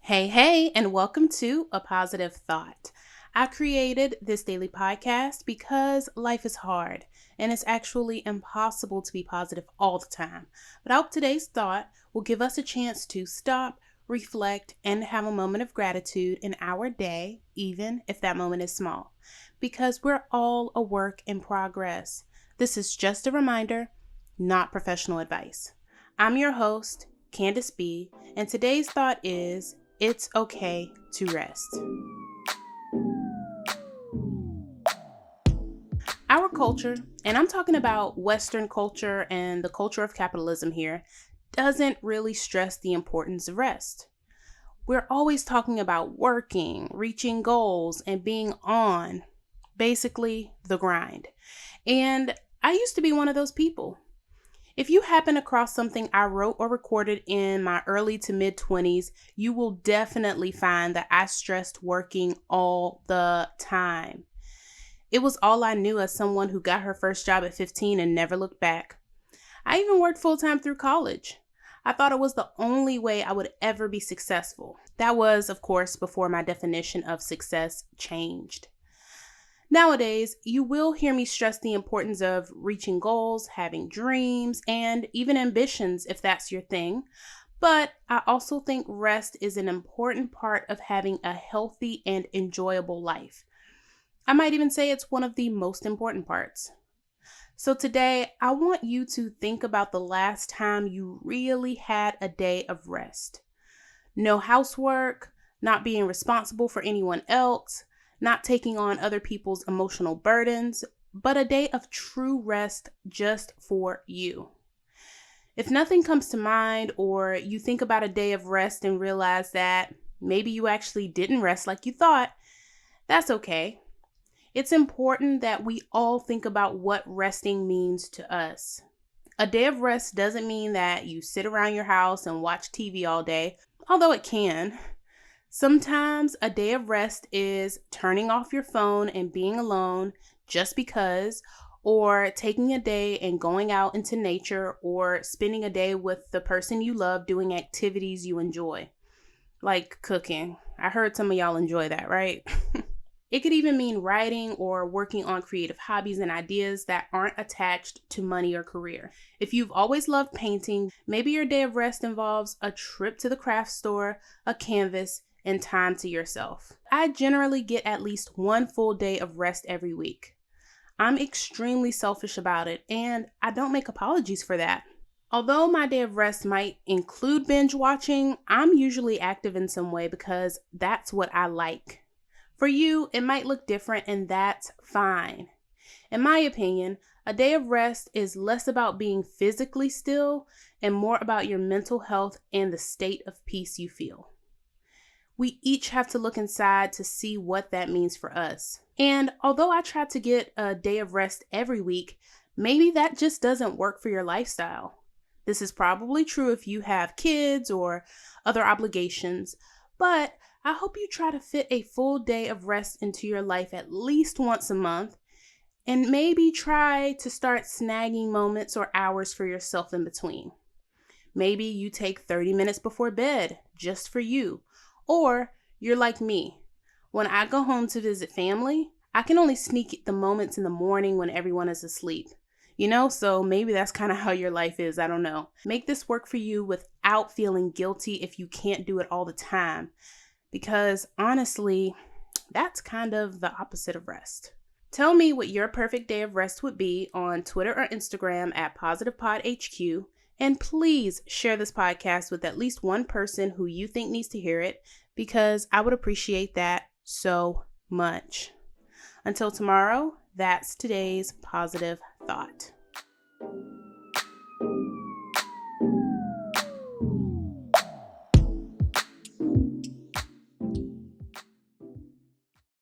Hey, and welcome to A Positive Thought. I created this daily podcast because life is hard and it's actually impossible to be positive all the time. But I hope today's thought will give us a chance to stop, reflect, and have a moment of gratitude in our day, even if that moment is small, because we're all a work in progress. This is just a reminder, not professional advice. I'm your host, Candice B, and today's thought is, it's okay to rest. Our culture, and I'm talking about Western culture and the culture of capitalism here, doesn't really stress the importance of rest. We're always talking about working, reaching goals, and being on, basically the grind. And I used to be one of those people. If you happen across something I wrote or recorded in my early to mid 20s, you will definitely find that I stressed working all the time. It was all I knew as someone who got her first job at 15 and never looked back. I even worked full-time through college. I thought it was the only way I would ever be successful. That was, of course, before my definition of success changed. Nowadays, you will hear me stress the importance of reaching goals, having dreams, and even ambitions if that's your thing. But I also think rest is an important part of having a healthy and enjoyable life. I might even say it's one of the most important parts. So today, I want you to think about the last time you really had a day of rest. No housework, not being responsible for anyone else, not taking on other people's emotional burdens, but a day of true rest just for you. If nothing comes to mind, or you think about a day of rest and realize that maybe you actually didn't rest like you thought, that's okay. It's important that we all think about what resting means to us. A day of rest doesn't mean that you sit around your house and watch TV all day, although it can. Sometimes a day of rest is turning off your phone and being alone just because, or taking a day and going out into nature, or spending a day with the person you love doing activities you enjoy, like cooking. I heard some of y'all enjoy that, right? It could even mean writing or working on creative hobbies and ideas that aren't attached to money or career. If you've always loved painting, maybe your day of rest involves a trip to the craft store, a canvas, and time to yourself. I generally get at least one full day of rest every week. I'm extremely selfish about it, and I don't make apologies for that. Although my day of rest might include binge watching, I'm usually active in some way because that's what I like. For you, it might look different, and that's fine. In my opinion, a day of rest is less about being physically still and more about your mental health and the state of peace you feel. We each have to look inside to see what that means for us. And although I try to get a day of rest every week, maybe that just doesn't work for your lifestyle. This is probably true if you have kids or other obligations, but I hope you try to fit a full day of rest into your life at least once a month, and maybe try to start snagging moments or hours for yourself in between. Maybe you take 30 minutes before bed just for you, or you're like me. When I go home to visit family, I can only sneak the moments in the morning when everyone is asleep. So maybe that's kind of how your life is. I don't know. Make this work for you without feeling guilty if you can't do it all the time. Because honestly, that's kind of the opposite of rest. Tell me what your perfect day of rest would be on Twitter or Instagram at apositivethoughtpod. And please share this podcast with at least one person who you think needs to hear it, because I would appreciate that so much. Until tomorrow, that's today's positive thought.